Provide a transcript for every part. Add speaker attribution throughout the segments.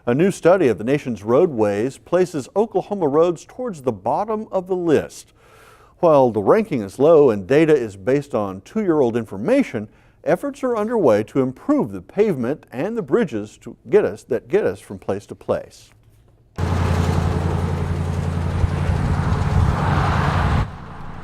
Speaker 1: A new study of the nation's roadways places Oklahoma roads towards the bottom of the list. While the ranking is low and data is based on two-year-old information, efforts are underway to improve the pavement and the bridges that get us from place to place.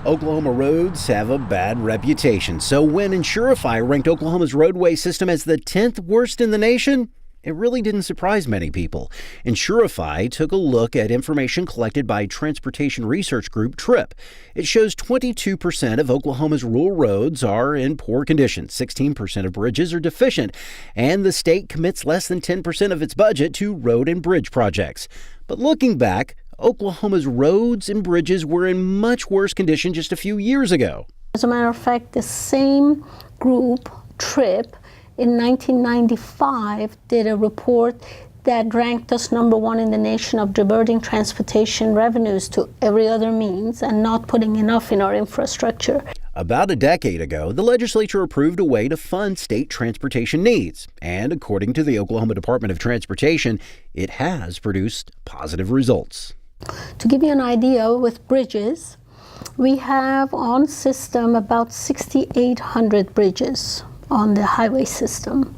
Speaker 2: Oklahoma roads have a bad reputation, so when Insurify ranked Oklahoma's roadway system as the 10th worst in the nation, it really didn't surprise many people. Insurify took a look at information collected by transportation research group TRIP. It shows 22% of Oklahoma's rural roads are in poor condition, 16% of bridges are deficient, and the state commits less than 10% of its budget to road and bridge projects. But looking back, Oklahoma's roads and bridges were in much worse condition just a few years ago.
Speaker 3: As a matter of fact, the same group, TRIP, in 1995 did a report that ranked us number one in the nation of diverting transportation revenues to every other means and not putting enough in our infrastructure.
Speaker 2: About a decade ago, the legislature approved a way to fund state transportation needs. And according to the Oklahoma Department of Transportation, it has produced positive results.
Speaker 3: To give you an idea, with bridges, we have on system about 6,800 bridges on the highway system.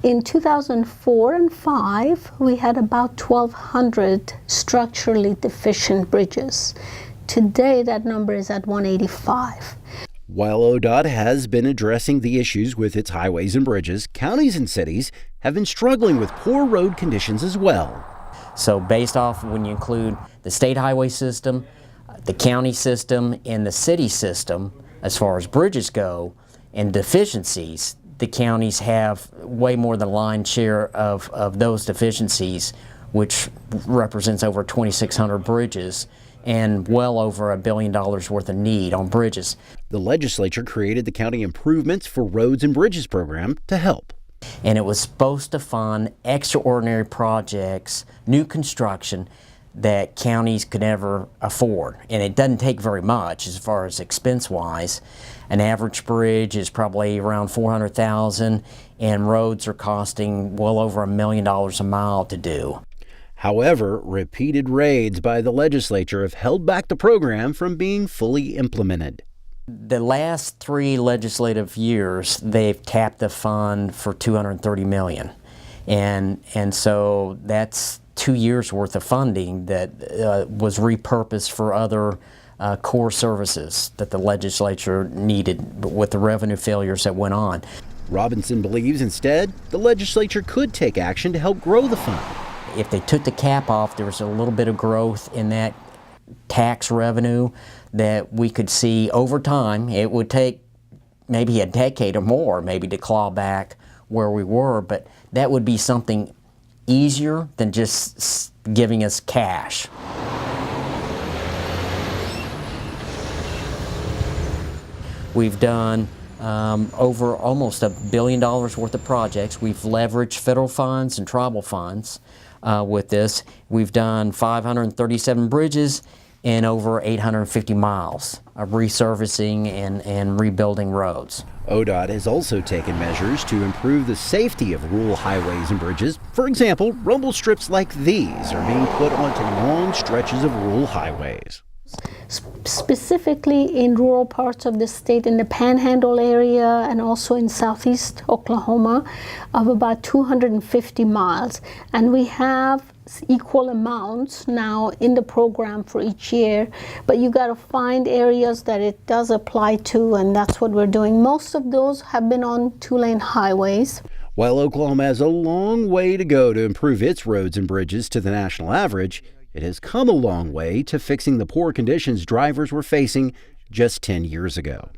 Speaker 3: In 2004 and 5, we had about 1,200 structurally deficient bridges. Today, that number is at 185.
Speaker 2: While ODOT has been addressing the issues with its highways and bridges, counties and cities have been struggling with poor road conditions as well.
Speaker 4: So based off when you include the state highway system, the county system, and the city system, as far as bridges go, and deficiencies, the counties have way more than a lion's share of those deficiencies, which represents over 2,600 bridges and well over $1 billion worth of need on bridges.
Speaker 2: The legislature created the County Improvements for Roads and Bridges program to help.
Speaker 4: And it was supposed to fund extraordinary projects, new construction, that counties could never afford. And it doesn't take very much as far as expense-wise. An average bridge is probably around $400,000, and roads are costing well over $1 million a mile to do.
Speaker 2: However, repeated raids by the legislature have held back the program from being fully implemented.
Speaker 4: The last 3 legislative years, they've tapped the fund for $230 million. And so that's 2 years worth of funding that was repurposed for other core services that the legislature needed with the revenue failures that went on.
Speaker 2: Robinson believes instead the legislature could take action to help grow the fund.
Speaker 4: If they took the cap off, there was a little bit of growth in that tax revenue that we could see over time. It would take maybe a decade or more maybe to claw back where we were, but that would be something easier than just giving us cash. We've done over almost $1 billion worth of projects. We've leveraged federal funds and tribal funds with this. We've done 537 bridges and over 850 miles of resurfacing and rebuilding roads.
Speaker 2: ODOT has also taken measures to improve the safety of rural highways and bridges. For example, rumble strips like these are being put onto long stretches of rural highways.
Speaker 3: Specifically in rural parts of the state, in the Panhandle area and also in southeast Oklahoma, of about 250 miles. And we have equal amounts now in the program for each year, but you got to find areas that it does apply to, and that's what we're doing. Most of those have been on 2-lane highways.
Speaker 2: While Oklahoma has a long way to go to improve its roads and bridges to the national average, it has come a long way to fixing the poor conditions drivers were facing just 10 years ago.